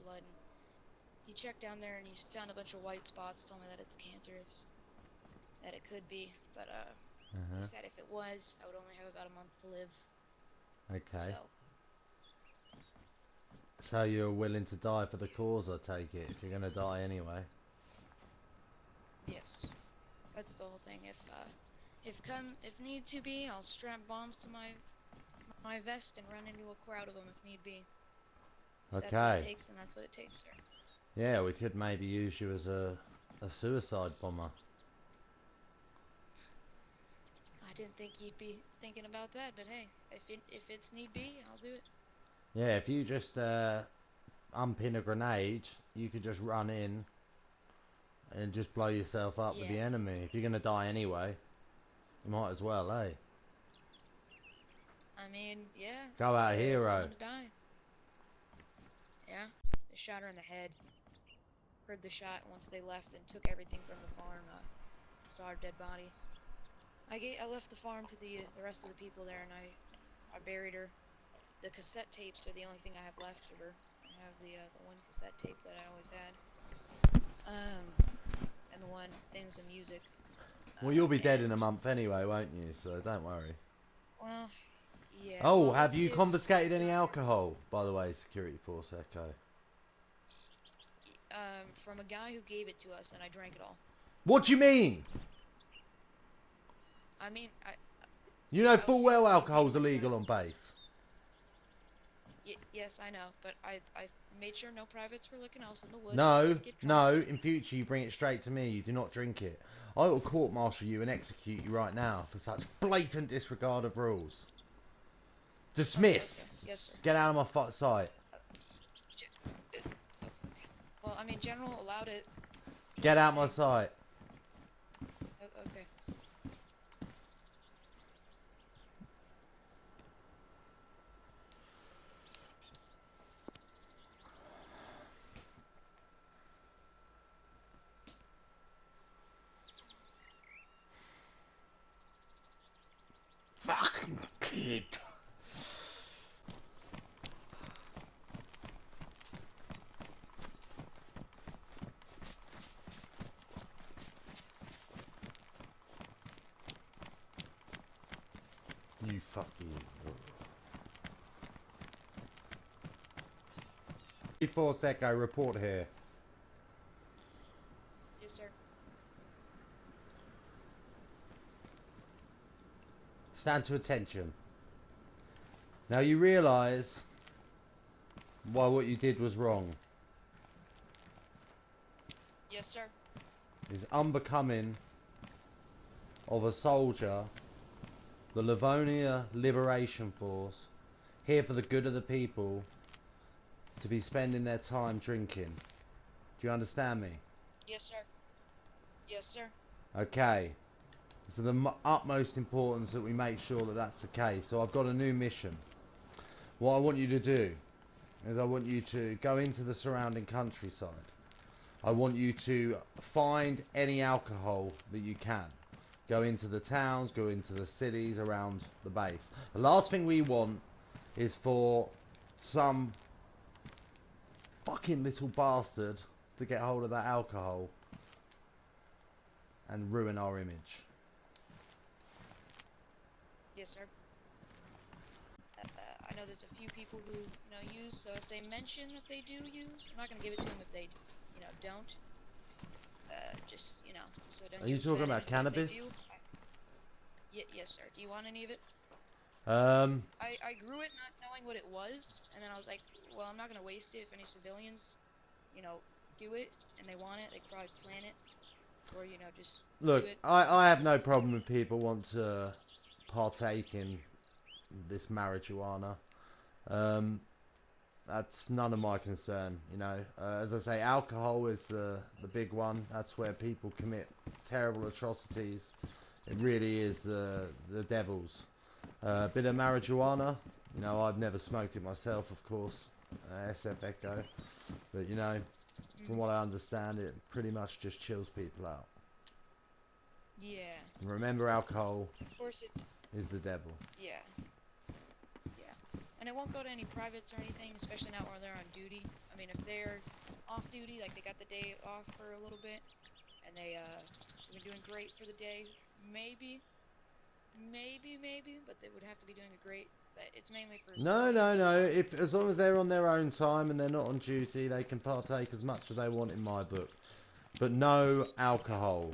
blood. And he checked down there and he found a bunch of white spots. Told me that it's cancerous, that it could be, but he Uh-huh. said if it was, I would only have about a month to live. Okay. So So you're willing to die for the cause, I take it, if you're gonna die anyway. yes, that's the whole thing. If need to be, I'll strap bombs to my vest and run into a crowd of them if need be. If that's what it Okay. takes, then that's what it takes, sir. Yeah, we could maybe use you as a suicide bomber. I didn't think you'd be thinking about that, but hey, if it's need be, I'll do it. Yeah, if you just unpin a grenade, you could just run in and just blow yourself up with Yeah, the enemy. If you're gonna die anyway, you might as well, eh? I mean, yeah, Go out if I'm hero. gonna die, yeah. They shot her in the head. Heard the shot once they left and took everything from the farm. I saw her dead body. I left the farm to the rest of the people there, and I buried her. The cassette tapes are the only thing I have left of her. I have the one cassette tape that I always had. And the one things of music. Well, you'll be dead in And a month anyway, won't you? So don't worry. well, yeah. Oh, Well, have let's you see if confiscated any Doctor alcohol, by the way, Security Force Echo? from a guy who gave it to us, and I drank it all. What do you mean? I mean, You know I was full talking well to one of the alcohol's people illegal around. on base. Yes, I know, but I made sure no privates were looking else in the woods. I No, did get drunk. no, in future you bring it straight to me. You do not drink it. I will court martial you and execute you right now for such blatant disregard of rules. Oh, okay. Yes, Dismiss. sir. Get out of my sight. Uh, okay. Well, I mean, General allowed it. I'm Get just out my saying. sight. Okay. Fucking kid. You fucking. Before Echo, report here. Yes, sir. Stand to attention. Now you realise why what you did was wrong. Yes, sir. Is unbecoming of a soldier, the Livonia Liberation Force, here for the good of the people, to be spending their time drinking. Do you understand me? Yes, sir. Yes, sir. Okay. It's of the utmost importance that we make sure that that's the case. So I've got a new mission. What I want you to do is I want you to go into the surrounding countryside. I want you to find any alcohol that you can. Go into the towns, go into the cities around the base. The last thing we want is for some fucking little bastard to get hold of that alcohol and ruin our image. Yes, sir. I know there's a few people who use. So if they mention that they do use, I'm not gonna give it to them if they don't. Just so don't Are give you it to talking that about end. But if they do, cannabis? yes, sir. Do you want any of it? Um, I grew it not knowing what it was, and then I was like, well, I'm not gonna waste it if any civilians, you know, do it and they want it. They could probably plant it, or just do look, it. I have no problem if people want to partake in this marijuana. Um, that's none of my concern. You know, as I say, alcohol is the big one. That's where people commit terrible atrocities. It really is the devil's. A bit of marijuana. You know, I've never smoked it myself, of course. SF Echo, but you know, from Mm, what I understand, it pretty much just chills people out. yeah. And remember, alcohol Of course, it's is the devil. yeah, yeah. And And it won't go to any privates or anything, especially not while they're on duty. I mean, if they're off duty, like they got the day off for a little bit, and they've been doing great for the day, maybe, but they would have to be doing a great. But it's mainly for No, civilians. no, no. If as long as they're on their own time and they're not on duty, they can partake as much as they want in my book. But no alcohol.